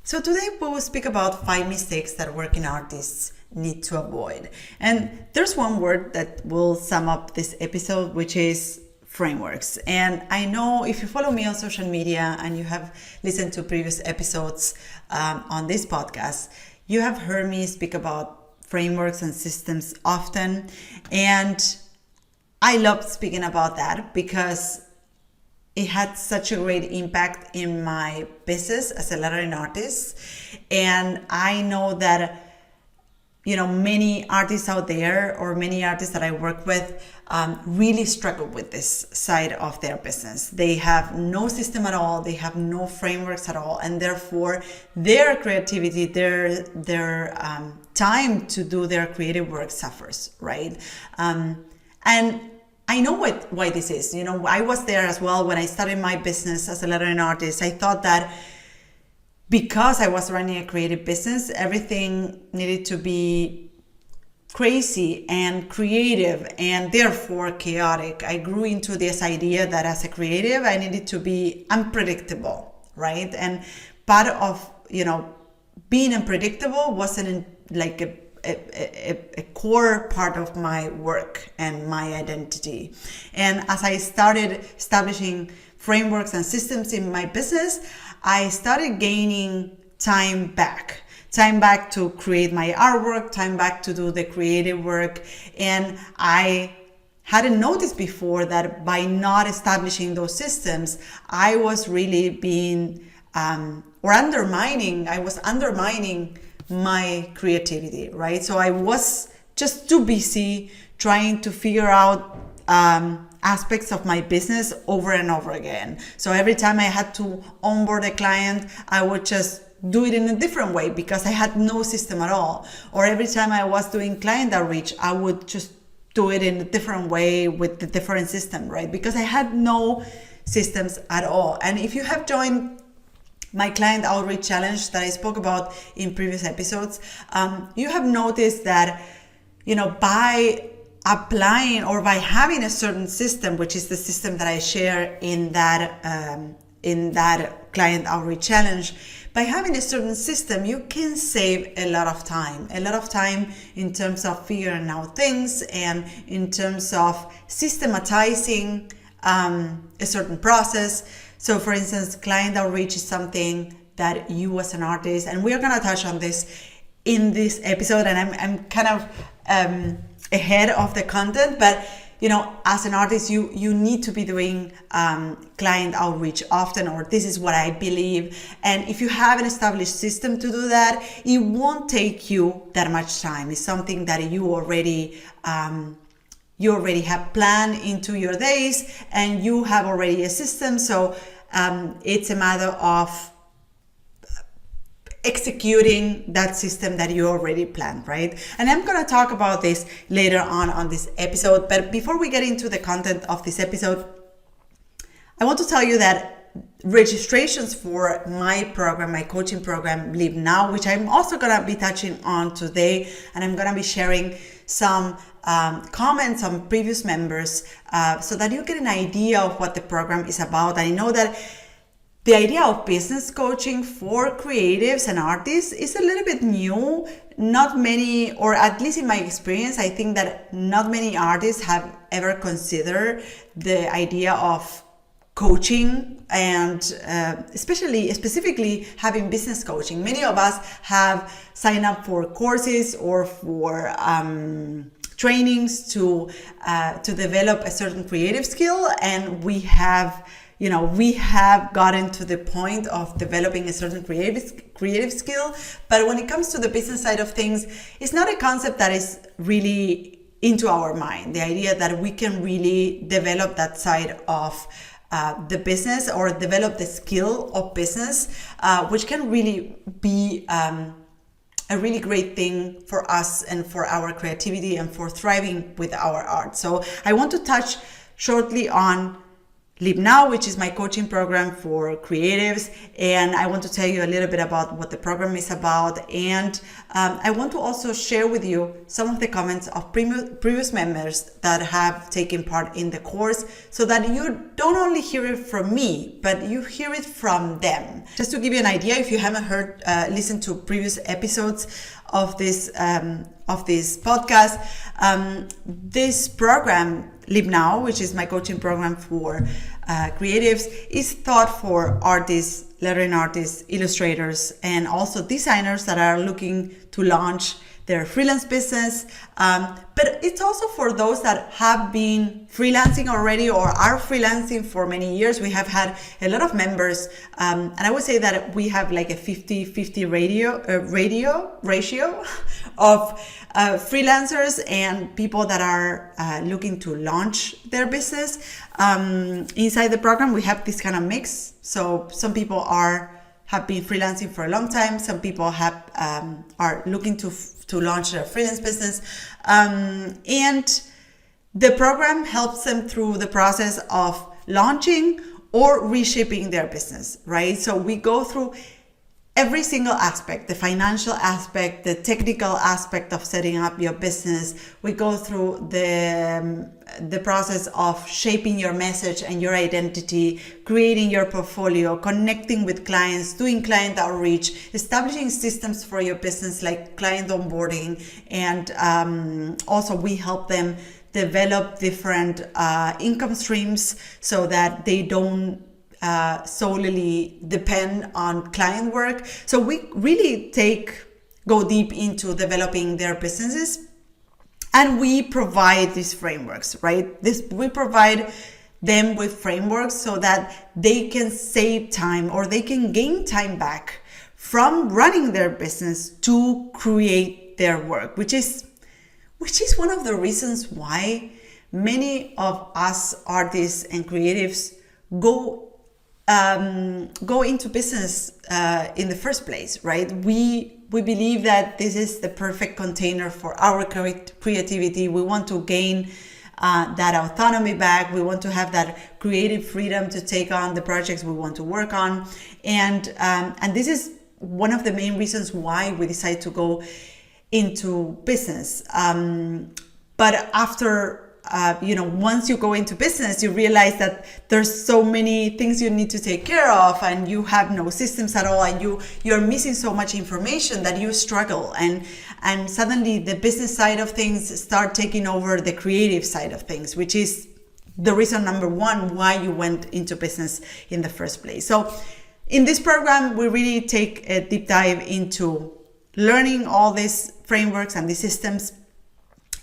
So today we will speak about 5 mistakes that working artists need to avoid. And there's one word that will sum up this episode, which is frameworks. And I know if you follow me on social media and you have listened to previous episodes on this podcast, you have heard me speak about frameworks and systems often. And I love speaking about that because it had such a great impact in my business as a lettering artist. And I know that, many artists out there or many artists that I work with really struggle with this side of their business. They have no system at all. They have no frameworks at all. And therefore their creativity, their time to do their creative work suffers, right? And I know why this is. I was there as well when I started my business as a lettering artist. I thought that because I was running a creative business, everything needed to be crazy and creative and therefore chaotic. I grew into this idea that as a creative, I needed to be unpredictable, right? And part of, being unpredictable wasn't like a core part of my work and my identity. And as I started establishing frameworks and systems in my business, I started gaining time back to create my artwork, time back to do the creative work. And I hadn't noticed before that by not establishing those systems, I was really being undermining my creativity, right? So I was just too busy trying to figure out aspects of my business over and over again. So every time I had to onboard a client, I would just do it in a different way because I had no system at all. Or every time I was doing client outreach, I would just do it in a different way with the different system, right? Because I had no systems at all. And if you have joined my client outreach challenge that I spoke about in previous episodes, you have noticed that, by applying or by having a certain system, which is the system that I share in that client outreach challenge, by having a certain system, you can save a lot of time in terms of figuring out things and in terms of systematizing a certain process. So for instance, client outreach is something that you as an artist, and we're going to touch on this in this episode, and I'm kind of ahead of the content, but as an artist, you need to be doing client outreach often, or this is what I believe. And if you have an established system to do that, it won't take you that much time. It's something that you already have planned into your days, and you have already a system. So it's a matter of executing that system that you already planned, right? And I'm going to talk about this later on this episode. But before we get into the content of this episode, I want to tell you that registrations for my program, my coaching program, Live Now, which I'm also going to be touching on today, and I'm going to be sharing some comments on previous members so that you get an idea of what the program is about. I know that the idea of business coaching for creatives and artists is a little bit new. Not many, or at least in my experience, I think that not many artists have ever considered the idea of coaching and specifically having business coaching. Many of us have signed up for courses or for trainings to develop a certain creative skill, and we have gotten to the point of developing a certain creative skill. But when it comes to the business side of things, it's not a concept that is really into our mind. The idea that we can really develop that side of the business or develop the skill of business, which can really be a really great thing for us and for our creativity and for thriving with our art. So I want to touch shortly on Live Now, which is my coaching program for creatives. And I want to tell you a little bit about what the program is about. And I want to also share with you some of the comments of previous members that have taken part in the course, so that you don't only hear it from me, but you hear it from them. Just to give you an idea, if you haven't listened to previous episodes of this podcast, this program, Live Now, which is my coaching program for creatives, is thought for artists, lettering artists, illustrators, and also designers that are looking to launch their freelance business. But it's also for those that have been freelancing already or are freelancing for many years. We have had a lot of members, and I would say that we have like a 50-50 ratio of freelancers and people that are looking to launch their business. Inside the program, we have this kind of mix. So some people have been freelancing for a long time. Some people are looking to launch their freelance business. And the program helps them through the process of launching or reshaping their business, right? So we go through every single aspect, the financial aspect, the technical aspect of setting up your business. We go through the process of shaping your message and your identity, creating your portfolio, connecting with clients, doing client outreach, establishing systems for your business like client onboarding. And also we help them develop different income streams so that they don't solely depend on client work. So we really go deep into developing their businesses, and we provide these frameworks, right? We provide them with frameworks so that they can save time or they can gain time back from running their business to create their work, which is one of the reasons why many of us artists and creatives go into business in the first place, right? We believe that this is the perfect container for our creativity. We want to gain that autonomy back. We want to have that creative freedom to take on the projects we want to work on, and this is one of the main reasons why we decide to go into business. But after once you go into business, you realize that there's so many things you need to take care of, and you have no systems at all, and you're missing so much information that you struggle, and suddenly the business side of things start taking over the creative side of things, which is the reason number one why you went into business in the first place. So in this program, we really take a deep dive into learning all these frameworks and these systems,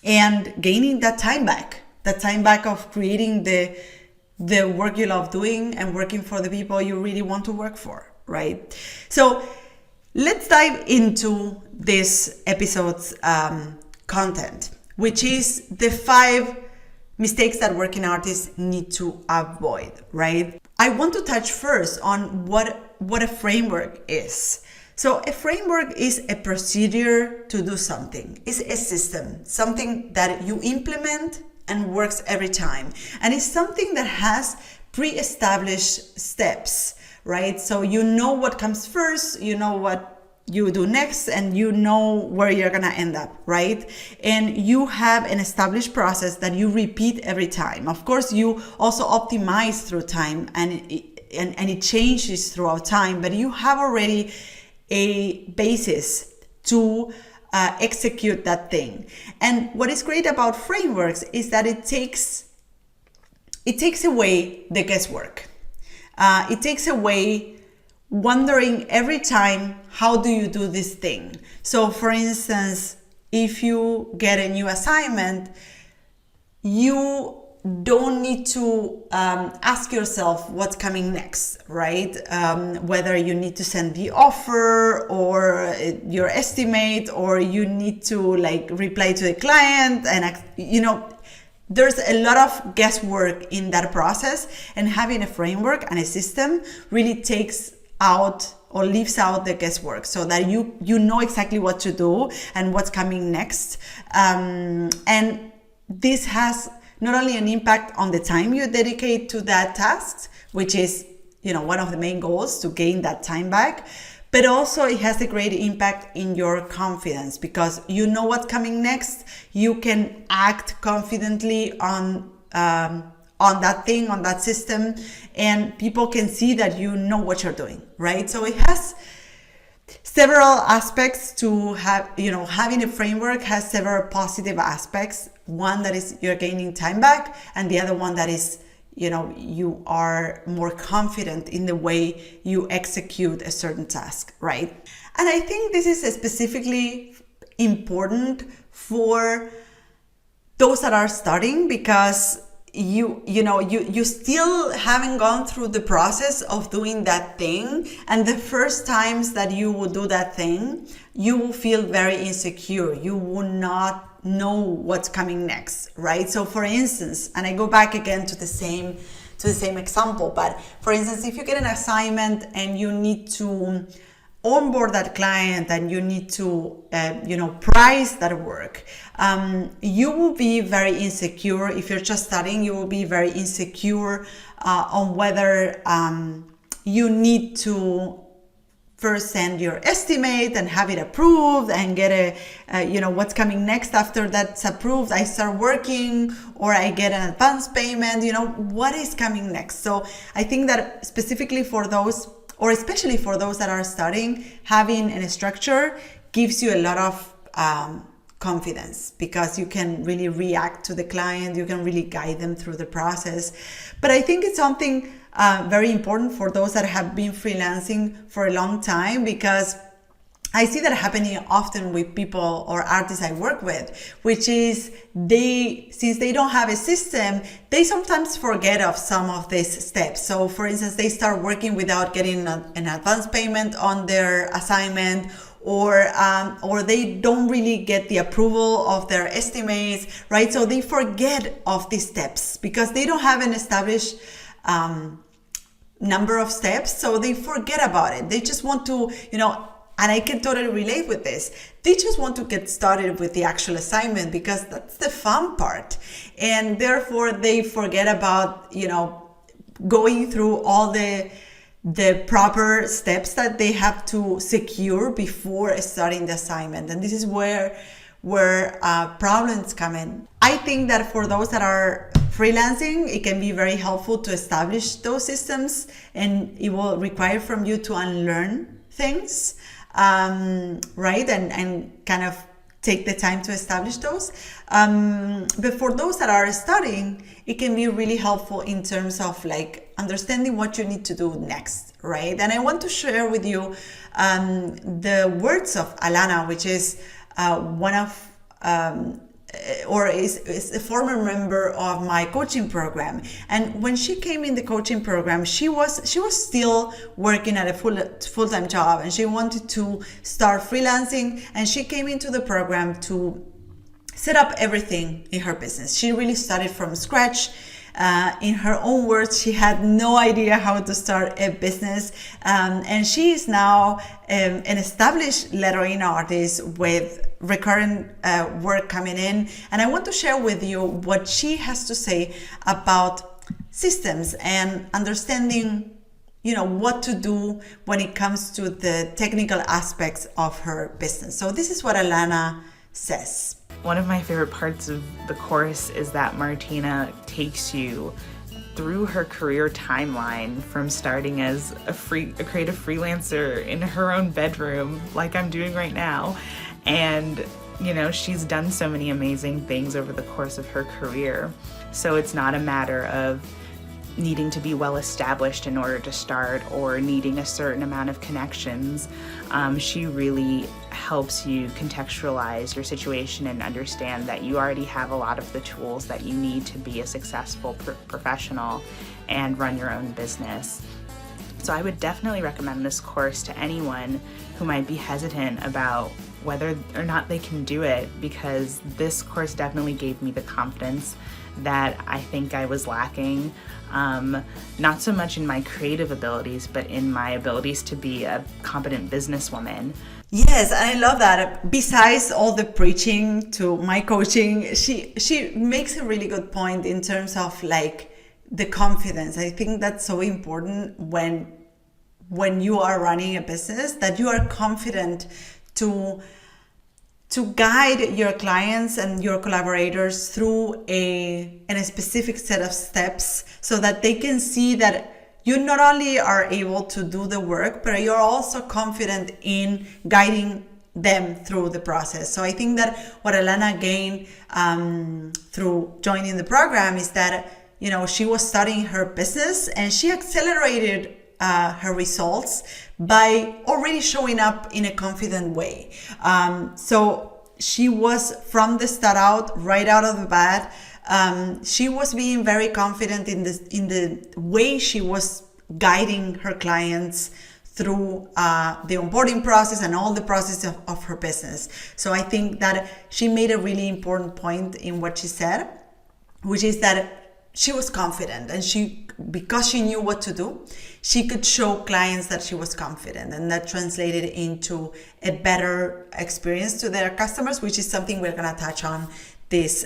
and gaining that time back of creating the work you love doing and working for the people you really want to work for, right? So let's dive into this episode's content, which is the 5 mistakes that working artists need to avoid, right? I want to touch first on what a framework is. So a framework is a procedure to do something. It's a system, something that you implement and works every time. And it's something that has pre-established steps, right? So you know what comes first, you know what you do next, and you know where you're gonna end up, right? And you have an established process that you repeat every time. Of course, you also optimize through time, and it changes throughout time, but you have already a basis to execute that thing. And what is great about frameworks is that it takes away the guesswork. It takes away wondering every time, how do you do this thing? So for instance, if you get a new assignment, you don't need to ask yourself what's coming next, right? Whether you need to send the offer or your estimate, or you need to reply to the client, and there's a lot of guesswork in that process. And having a framework and a system really takes out or leaves out the guesswork, so that you know exactly what to do and what's coming next. And this has not only an impact on the time you dedicate to that task, which is, one of the main goals, to gain that time back, but also it has a great impact in your confidence, because you know what's coming next. You can act confidently on that thing, on that system, and people can see that you know what you're doing, right? So it has several aspects to have, having a framework has several positive aspects. One that is you're gaining time back, and the other one that is, you are more confident in the way you execute a certain task, right? And I think this is specifically important for those that are starting, because you still haven't gone through the process of doing that thing, and the first times that you will do that thing, you will feel very insecure. You will not know what's coming next, right? So for instance, and I go back again to the same example, but for instance, if you get an assignment and you need to onboard that client and you need to price that work, you will be very insecure. If you're just starting, you will be very insecure on whether you need to first send your estimate and have it approved and get what's coming next after that's approved. I start working, or I get an advance payment, what is coming next? So I think that specifically for those, or especially for those that are starting, having a structure gives you a lot of confidence, because you can really react to the client, you can really guide them through the process. But I think it's something very important for those that have been freelancing for a long time, because I see that happening often with people or artists I work with, which is since they don't have a system, they sometimes forget of some of these steps. So for instance, they start working without getting an advance payment on their assignment, or they don't really get the approval of their estimates, right? So they forget of these steps because they don't have an established number of steps, so they forget about it. They just want to, and I can totally relate with this. They just want to get started with the actual assignment because that's the fun part. And therefore they forget about, going through all the proper steps that they have to secure before starting the assignment. And this is where problems come in. I think that for those that are freelancing, it can be very helpful to establish those systems, and it will require from you to unlearn things, right? And kind of take the time to establish those. But for those that are starting, it can be really helpful in terms of like understanding what you need to do next, right? And I want to share with you the words of Alana, which is one of or is a former member of my coaching program. And when she came in the coaching program, she was still working at a full-time job, and she wanted to start freelancing, and she came into the program to set up everything in her business. She really started from scratch. In her own words, she had no idea how to start a business, and she is now an established lettering artist with recurrent work coming in. And I want to share with you what she has to say about systems and understanding, what to do when it comes to the technical aspects of her business. So this is what Alana says. One of my favorite parts of the course is that Martina takes you through her career timeline, from starting as a creative freelancer in her own bedroom, like I'm doing right now. And, she's done so many amazing things over the course of her career. So it's not a matter of needing to be well established in order to start, or needing a certain amount of connections. She really helps you contextualize your situation and understand that you already have a lot of the tools that you need to be a successful professional and run your own business. So I would definitely recommend this course to anyone who might be hesitant about whether or not they can do it, because this course definitely gave me the confidence that I think I was lacking, not so much in my creative abilities, but in my abilities to be a competent businesswoman. Yes, and I love that. Besides all the preaching to my coaching, she makes a really good point in terms of like the confidence. I think that's so important when you are running a business, that you are confident to guide your clients and your collaborators through a specific set of steps, so that they can see that you not only are able to do the work, but you're also confident in guiding them through the process. So I think that what Elena gained through joining the program is that, she was studying her business and she accelerated her results by already showing up in a confident way. So she was, from the start out, right out of the bat, she was being very confident in the way she was guiding her clients through the onboarding process and all the process of her business. So I think that she made a really important point in what she said, which is that she was confident, and because she knew what to do, she could show clients that she was confident, and that translated into a better experience to their customers, which is something we're going to touch on this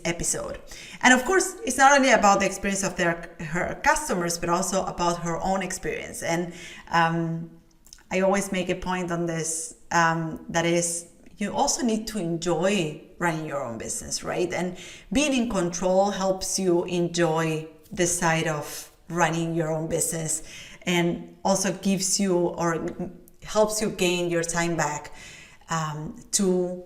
episode. And of course, it's not only about the experience of her customers, but also about her own experience. And I always make a point on this, that is, you also need to enjoy running your own business, right? And being in control helps you enjoy the side of running your own business, and also gives you, or helps you gain your time back to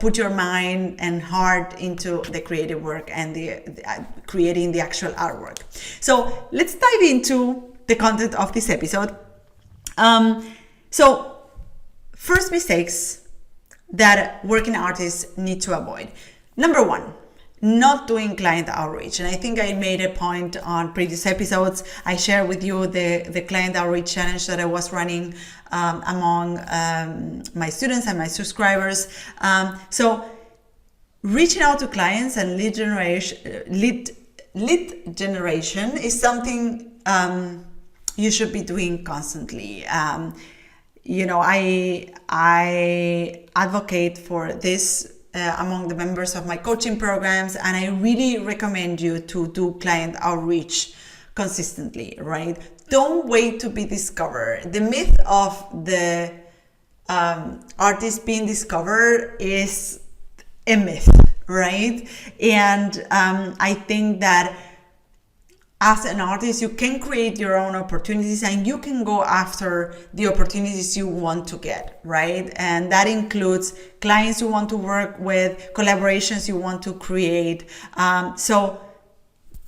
put your mind and heart into the creative work and the creating the actual artwork. So let's dive into the content of this episode. So first, mistakes that working artists need to avoid. Number one, not doing client outreach. And I think I made a point on previous episodes. I shared with you the client outreach challenge that I was running among my students and my subscribers. So reaching out to clients and lead generation is something you should be doing constantly. I advocate for this among the members of my coaching programs, and I really recommend you to do client outreach consistently, right? Don't wait to be discovered. The myth of the artist being discovered is a myth, right? And I think that as an artist, you can create your own opportunities, and you can go after the opportunities you want to get, right? And that includes clients you want to work with, collaborations you want to create. So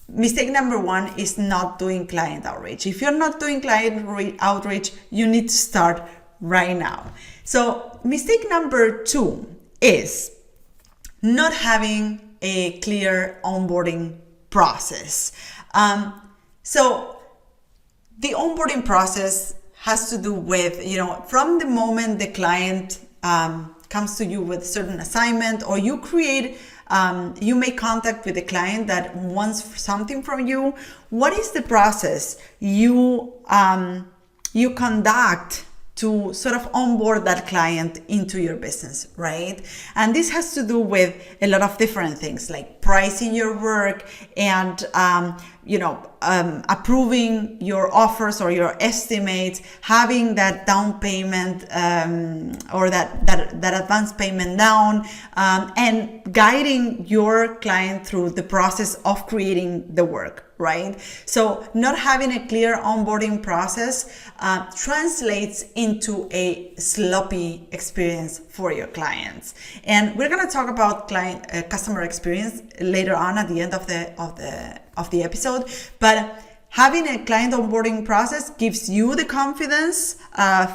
mistake number one is not doing client outreach. If you're not doing client outreach, you need to start right now. So mistake number two is not having a clear onboarding process. So the onboarding process has to do with, from the moment the client comes to you with a certain assignment, or you make contact with the client that wants something from you. What is the process you conduct to sort of onboard that client into your business, right? And this has to do with a lot of different things, like pricing your work and approving your offers or your estimates, having that down payment or that advance payment down, and guiding your client through the process of creating the work, right? So not having a clear onboarding process translates into a sloppy experience for your clients. And we're going to talk about customer experience later on at the end of the episode, but having a client onboarding process gives you the confidence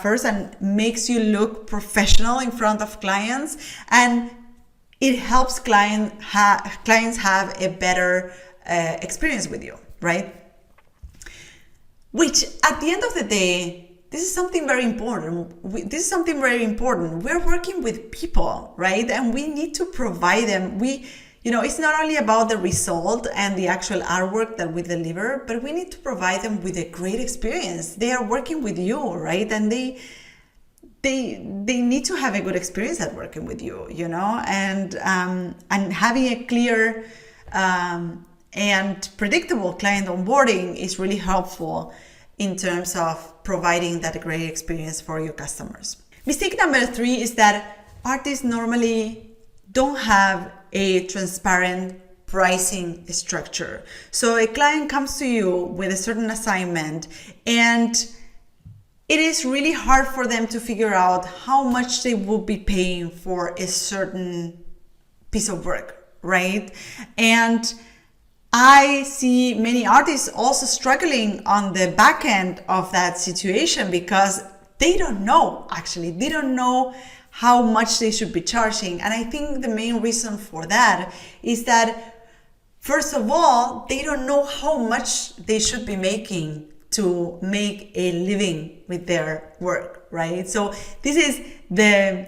first, and makes you look professional in front of clients, and it helps clients have a better experience with you, right? Which at the end of the day, this is something very important. We're working with people, right? And we need to provide them. it's not only about the result and the actual artwork that we deliver, but we need to provide them with a great experience. They are working with you, right? And they need to have a good experience at working with you, and having a clear and predictable client onboarding is really helpful in terms of providing that great experience for your customers. Mistake number 3 is that artists normally don't have a transparent pricing structure. So a client comes to you with a certain assignment, and it is really hard for them to figure out how much they will be paying for a certain piece of work, right? And I see many artists also struggling on the back end of that situation because they don't know how much they should be charging. And I think the main reason for that is that, first of all, they don't know how much they should be making to make a living with their work, right? So this is the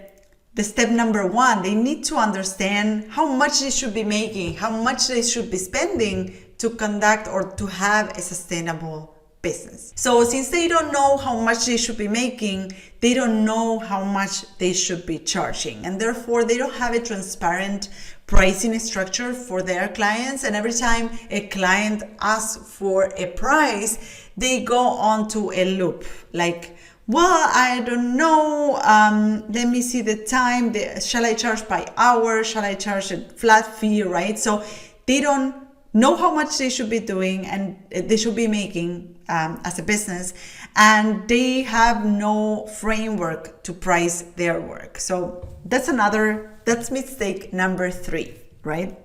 step number 1. They need to understand how much they should be making, how much they should be spending to conduct or to have a sustainable business. So since they don't know how much they should be making, they don't know how much they should be charging, and therefore they don't have a transparent pricing structure for their clients. And every time a client asks for a price, they go on to a loop like, well, I don't know, let me see the time, shall I charge by hour, shall I charge a flat fee, right? So they don't know how much they should be doing and they should be making as a business, and they have no framework to price their work. So that's mistake number 3, right?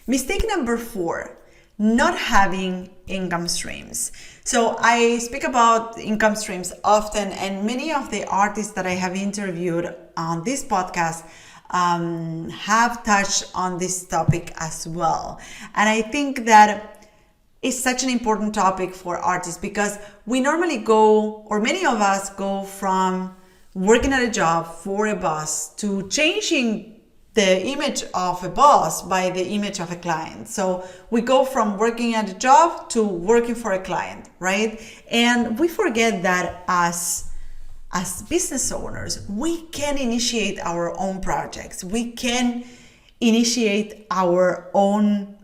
Mistake number 4, not having income streams. So I speak about income streams often, and many of the artists that I have interviewed on this podcast have touched on this topic as well. And I think that it's such an important topic for artists because we normally many of us go from working at a job for a boss to changing the image of a boss by the image of a client. So we go from working at a job to working for a client, right? And we forget that as business owners, we can initiate our own projects. We can initiate our own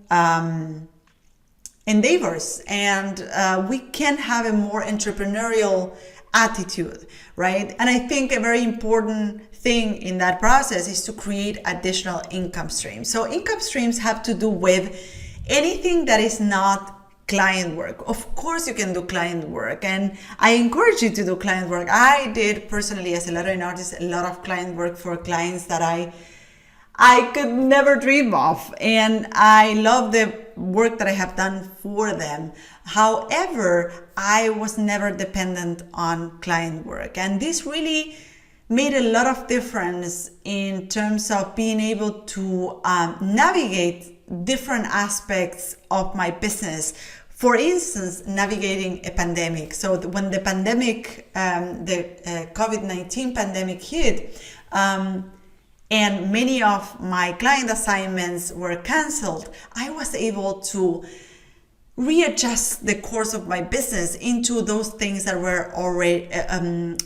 endeavors, and we can have a more entrepreneurial attitude, right? And I think a very important thing in that process is to create additional income streams. So income streams have to do with anything that is not client work. Of course you can do client work, and I encourage you to do client work. I did personally, as a lettering artist, a lot of client work for clients that I could never dream of, and I love the work that I have done for them. However, I was never dependent on client work, and this really made a lot of difference in terms of being able to navigate different aspects of my business. For instance, navigating a pandemic. So when the pandemic, the COVID-19 pandemic hit, and many of my client assignments were canceled, I was able to readjust the course of my business into those things that were already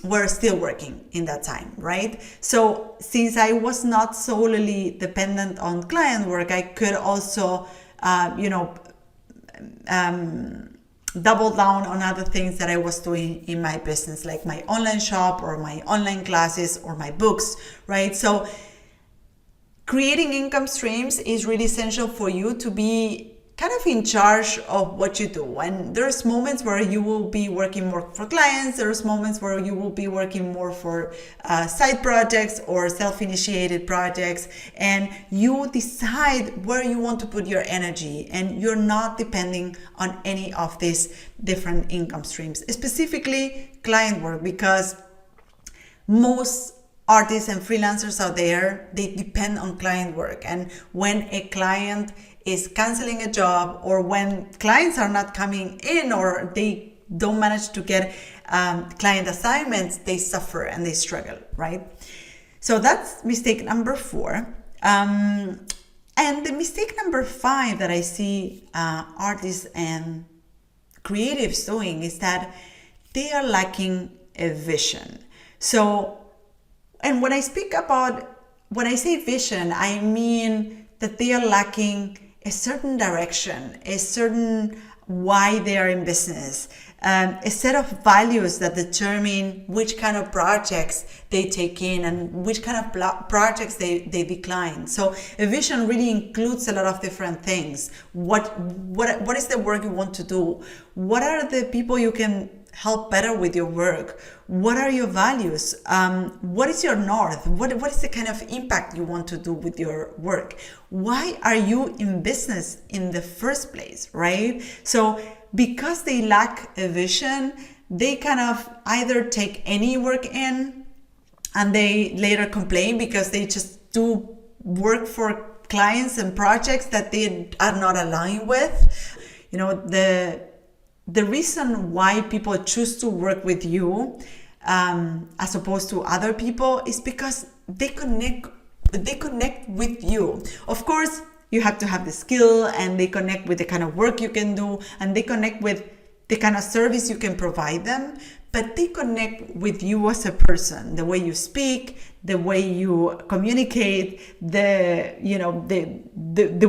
were still working in that time, right? So since I was not solely dependent on client work, I could also double down on other things that I was doing in my business, like my online shop or my online classes or my books, right? So creating income streams is really essential for you to be kind of in charge of what you do. And there's moments where you will be working more for clients. There's moments where you will be working more for side projects or self-initiated projects. And you decide where you want to put your energy, and you're not depending on any of these different income streams, specifically client work, because most artists and freelancers out there, they depend on client work. And when a client is canceling a job, or when clients are not coming in, or they don't manage to get client assignments, they suffer and they struggle, right? So that's mistake number 4. And the mistake number 5 that I see artists and creatives doing is that they are lacking a vision. So, and when I say vision, I mean that they are lacking a certain direction, a certain why they are in business, a set of values that determine which kind of projects they take in and which kind of projects they decline. So a vision really includes a lot of different things. What is the work you want to do? What are the people you can help better with your work? What are your values? What is your north? What is the kind of impact you want to do with your work? Why are you in business in the first place, right? So because they lack a vision, they kind of either take any work in and they later complain because they just do work for clients and projects that they are not aligned with. You know, the reason why people choose to work with you as opposed to other people is because they connect with you. Of course, you have to have the skill, and they connect with the kind of work you can do, and they connect with the kind of service you can provide them, but they connect with you as a person, the way you speak, the way you communicate, the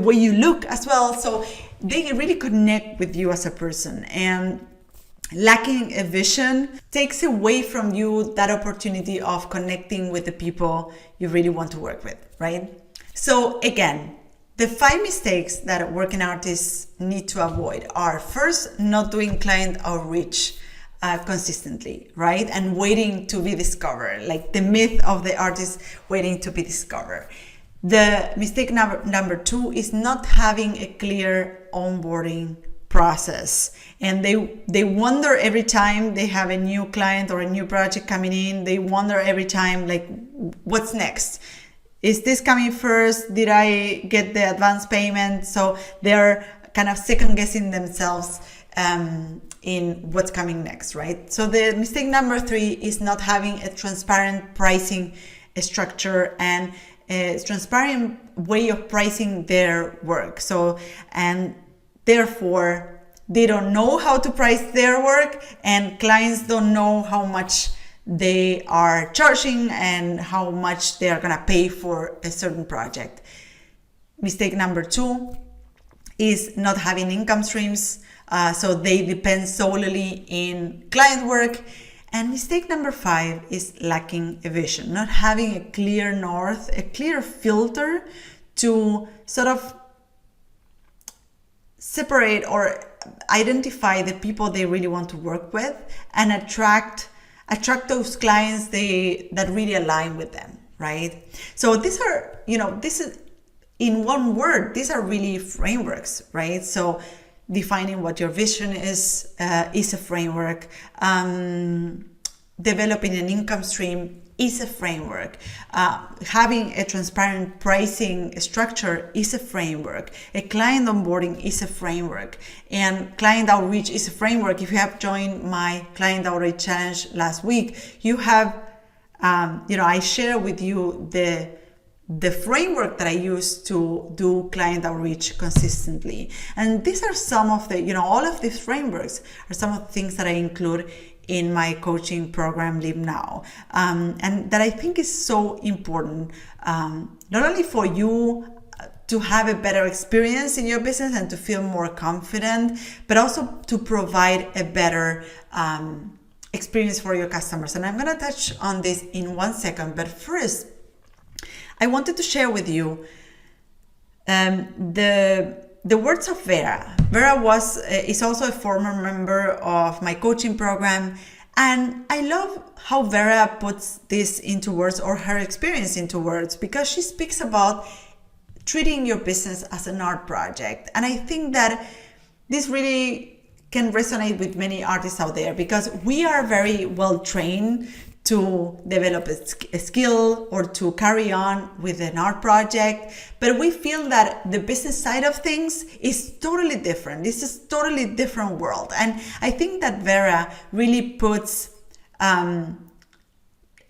way you look as well. So they really connect with you as a person, and lacking a vision takes away from you that opportunity of connecting with the people you really want to work with, right? So again, the 5 mistakes that working artists need to avoid are: first, not doing client outreach consistently, right? And waiting to be discovered, like the myth of the artist waiting to be discovered. The mistake number 2 is not having a clear onboarding process. And they wonder every time they have a new client or a new project coming in, they wonder every time, like, what's next? Is this coming first? Did I get the advance payment? So they're kind of second guessing themselves in what's coming next, right? So the mistake number 3 is not having a transparent pricing structure and a transparent way of pricing their work. So, and therefore they don't know how to price their work, and clients don't know how much they are charging and how much they are going to pay for a certain project. Mistake number 2 is not having income streams, so they depend solely in client work. And mistake number 5 is lacking a vision, not having a clear north, a clear filter to sort of separate or identify the people they really want to work with and attract those clients that really align with them, right? So these are, this is, in one word, these are really frameworks, right? So defining what your vision is a framework. Developing an income stream is a framework. Having a transparent pricing structure is a framework. A client onboarding is a framework. And client outreach is a framework. If you have joined my client outreach challenge last week, you have, I share with you the framework that I use to do client outreach consistently. And these are some of the, all of these frameworks are some of the things that I include in my coaching program, Live Now. And that I think is so important, not only for you to have a better experience in your business and to feel more confident, but also to provide a better experience for your customers. And I'm gonna touch on this in 1 second, but first, I wanted to share with you the words of Vera. Vera is also a former member of my coaching program, and I love how Vera puts this into words, or her experience into words, because she speaks about treating your business as an art project. And I think that this really can resonate with many artists out there, because we are very well trained to develop a skill or to carry on with an art project, but we feel that the business side of things is totally different. This is a totally different world. And I think that Vera really puts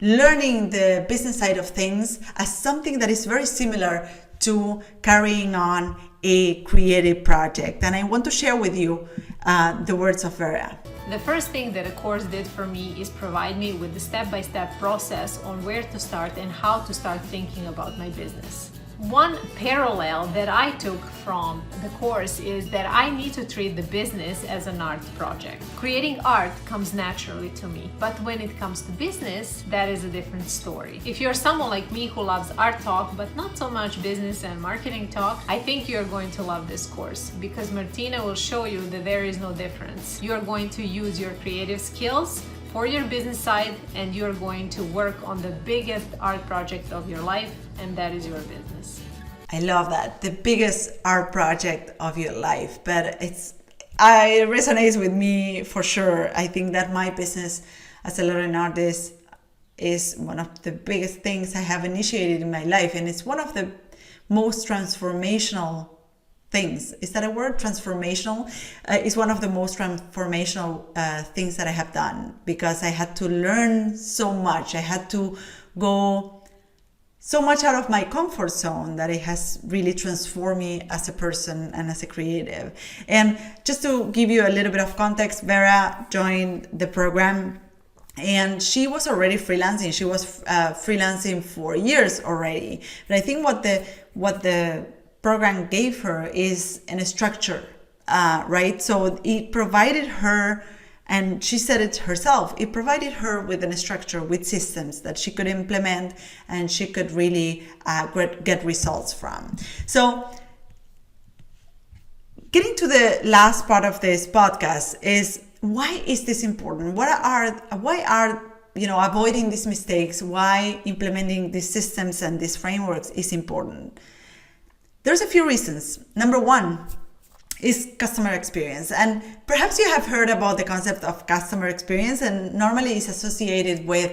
learning the business side of things as something that is very similar to carrying on a creative project. And I want to share with you the words of Vera. The first thing that a course did for me is provide me with the step-by-step process on where to start and how to start thinking about my business. One parallel that I took from the course is that I need to treat the business as an art project. Creating art comes naturally to me, but when it comes to business, that is a different story. If you're someone like me who loves art talk, but not so much business and marketing talk, I think you're going to love this course because Martina will show you that there is no difference. You're going to use your creative skills for your business side, and you're going to work on the biggest art project of your life, and that is your business. I love that. The biggest art project of your life. But it resonates with me for sure. I think that my business as a learning artist is one of the biggest things I have initiated in my life, and it's one of the most transformational things. Is that a word? Transformational? It's one of the most transformational things that I have done, because I had to learn so much. I had to go so much out of my comfort zone that it has really transformed me as a person and as a creative. And just to give you a little bit of context, Vera joined the program and she was already freelancing. She was freelancing for years already. But I think what the program gave her is a structure, right? So it provided her, and she said it herself, it provided her with a structure, with systems that she could implement and she could really get results from. So getting to the last part of this podcast is, why is this important? Why are avoiding these mistakes, why implementing these systems and these frameworks is important? There's a few reasons. Number one is customer experience. And perhaps you have heard about the concept of customer experience, and normally it's associated with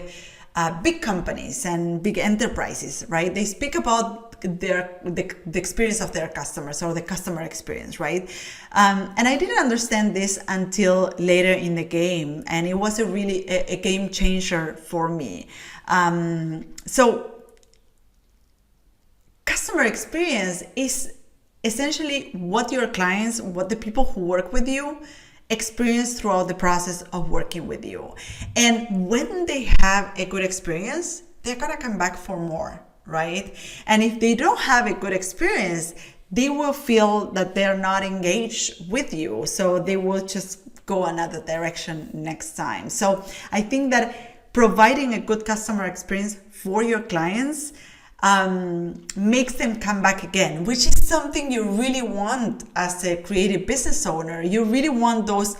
big companies and big enterprises, right? They speak about the experience of their customers, or the customer experience, right? And I didn't understand this until later in the game, and it was a game changer for me. So customer experience is essentially what your clients, what the people who work with you experience throughout the process of working with you. And when they have a good experience, they're gonna come back for more, right? And if they don't have a good experience, they will feel that they're not engaged with you. So they will just go another direction next time. So I think that providing a good customer experience for your clients makes them come back again, which is something you really want as a creative business owner. You really want those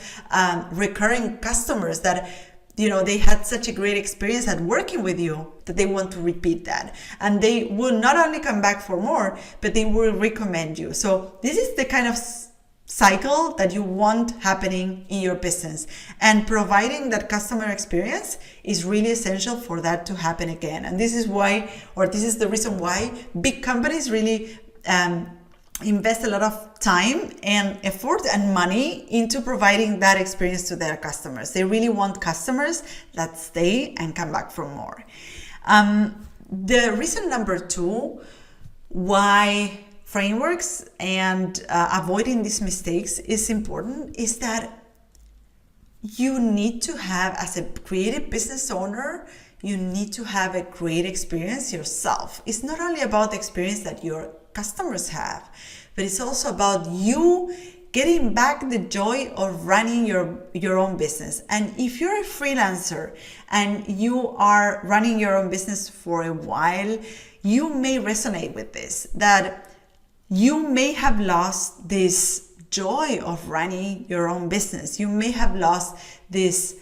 recurring customers that, they had such a great experience at working with you that they want to repeat that. And they will not only come back for more, but they will recommend you. So this is the kind of cycle that you want happening in your business, and providing that customer experience is really essential for that to happen again. And this is the reason why big companies really invest a lot of time and effort and money into providing that experience to their customers. They really want customers that stay and come back for more. The reason number two why frameworks and avoiding these mistakes is important is that you need to have, as a creative business owner, you need to have a great experience yourself. It's not only about the experience that your customers have, but it's also about you getting back the joy of running your own business. And if you're a freelancer and you are running your own business for a while, you may resonate with this, that you may have lost this joy of running your own business. You may have lost this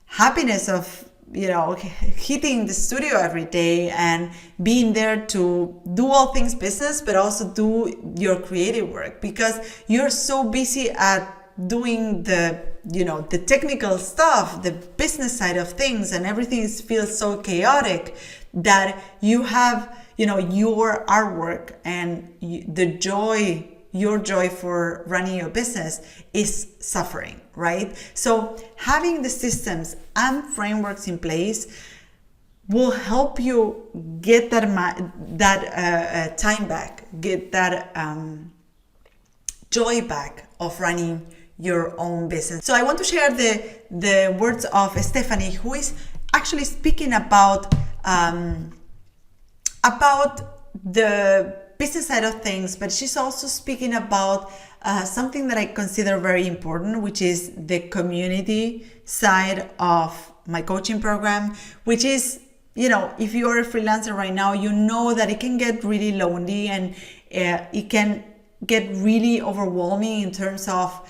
happiness of, hitting the studio every day and being there to do all things business, but also do your creative work, because you're so busy at doing the technical stuff, the business side of things, and everything feels so chaotic that you have your artwork and your joy for running your business is suffering, right? So having the systems and frameworks in place will help you get that time back, get that joy back of running your own business. So I want to share the words of Stephanie, who is actually speaking about the business side of things, but she's also speaking about something that I consider very important, which is the community side of my coaching program, which is, if you're a freelancer right now, you know that it can get really lonely and it can get really overwhelming in terms of,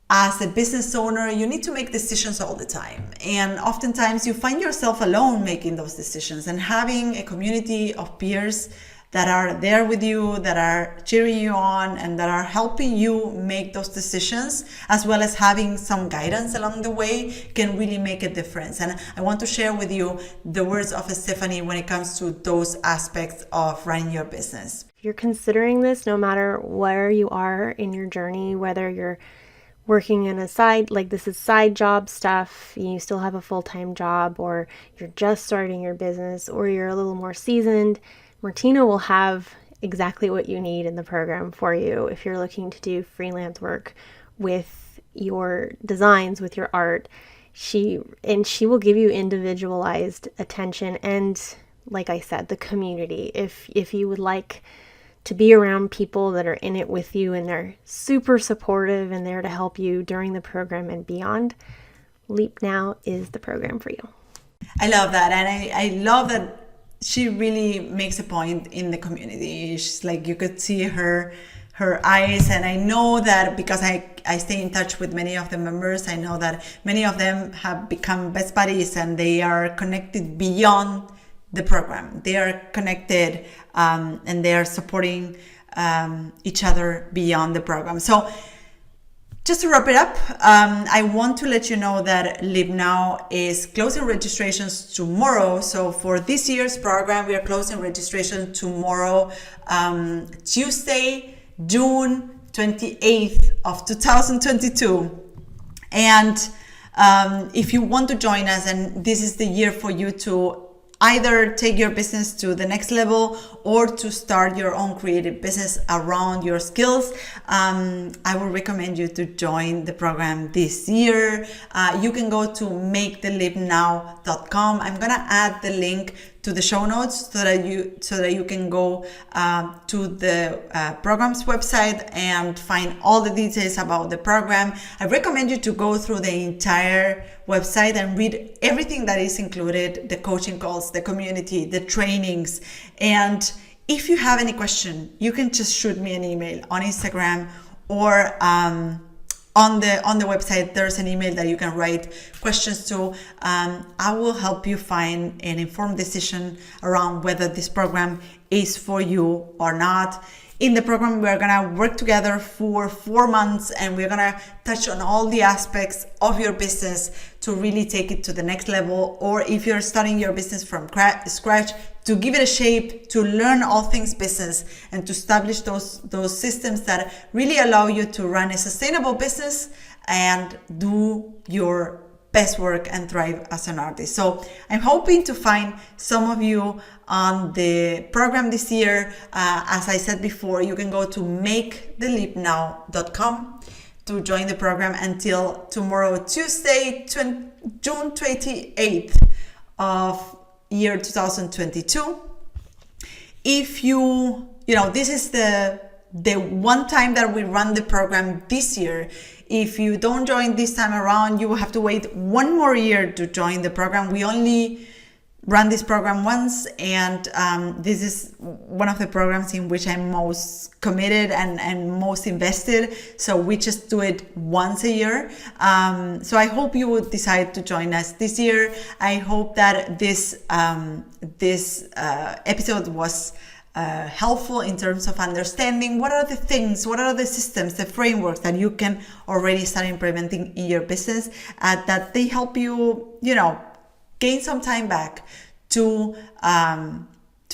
as a business owner, you need to make decisions all the time. And oftentimes you find yourself alone making those decisions, and having a community of peers that are there with you, that are cheering you on, and that are helping you make those decisions, as well as having some guidance along the way, can really make a difference. And I want to share with you the words of Stephanie when it comes to those aspects of running your business. If you're considering this, no matter where you are in your journey, whether you're working in a side, like this is side job stuff, you still have a full-time job, or you're just starting your business, or you're a little more seasoned, Martina will have exactly what you need in the program for you if you're looking to do freelance work with your designs, with your art. She will give you individualized attention and, like I said, the community. If you would like to be around people that are in it with you and they're super supportive and there to help you during the program and beyond, Leap Now is the program for you. I love that. And I love that she really makes a point in the community. She's like, you could see her eyes. And I know that because I stay in touch with many of the members, I know that many of them have become best buddies and they are connected beyond the program. They are connected and they are supporting each other beyond the program. So just to wrap it up, I want to let you know that Leap Now is closing registrations tomorrow. So for this year's program, we are closing registration tomorrow, Tuesday, June 28th of 2022. And if you want to join us, and this is the year for you to either take your business to the next level or to start your own creative business around your skills, I would recommend you to join the program this year. You can go to maketheleapnow.com. I'm gonna add the link to the show notes so that you can go to the program's website and find all the details about the program. I recommend you to go through the entire website and read everything that is included: the coaching calls, the community, the trainings. And if you have any question, you can just shoot me an email on Instagram or on the website. There's an email that you can write questions to. I will help you find an informed decision around whether this program is for you or not. In the program, we're gonna work together for 4 months and we're gonna touch on all the aspects of your business to really take it to the next level. Or if you're starting your business from scratch, to give it a shape, to learn all things business and to establish those systems that really allow you to run a sustainable business and do your best work and thrive as an artist. So I'm hoping to find some of you on the program this year. As I said before, you can go to maketheleapnow.com to join the program until tomorrow, Tuesday, June 28th of year 2022. If this is the one time that we run the program this year. If you don't join this time around, you will have to wait 1 more year to join the program. We only run this program once, and this is one of the programs in which I'm most committed and most invested. So we just do it once a year. So I hope you would decide to join us this year. I hope that this episode was helpful in terms of understanding what are the things, what are the systems, the frameworks that you can already start implementing in your business, that they help you, gain some time back to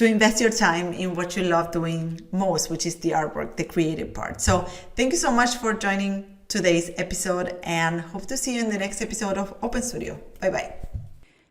invest your time in what you love doing most, which is the artwork, the creative part. So thank you so much for joining today's episode and hope to see you in the next episode of Open Studio. Bye-bye.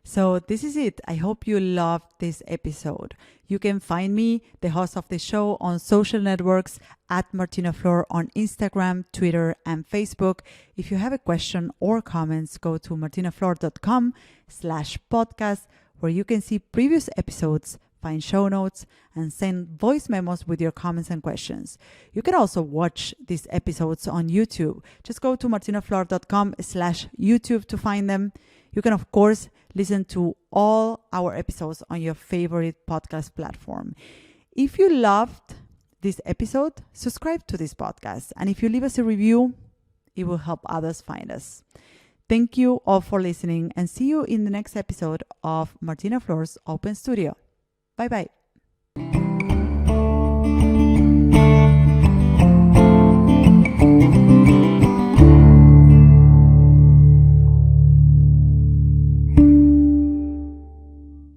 So this is it. I hope you loved this episode. You can find me, the host of the show, on social networks at Martina Flor on Instagram, Twitter, and Facebook. If you have a question or comments, go to martinaflor.com/podcast, where you can see previous episodes, find show notes, and send voice memos with your comments and questions. You can also watch these episodes on YouTube. Just go to martinaflor.com/YouTube to find them. You can, of course, listen to all our episodes on your favorite podcast platform. If you loved this episode, subscribe to this podcast. And if you leave us a review, it will help others find us. Thank you all for listening, and see you in the next episode of Martina Flor's Open Studio. Bye-bye.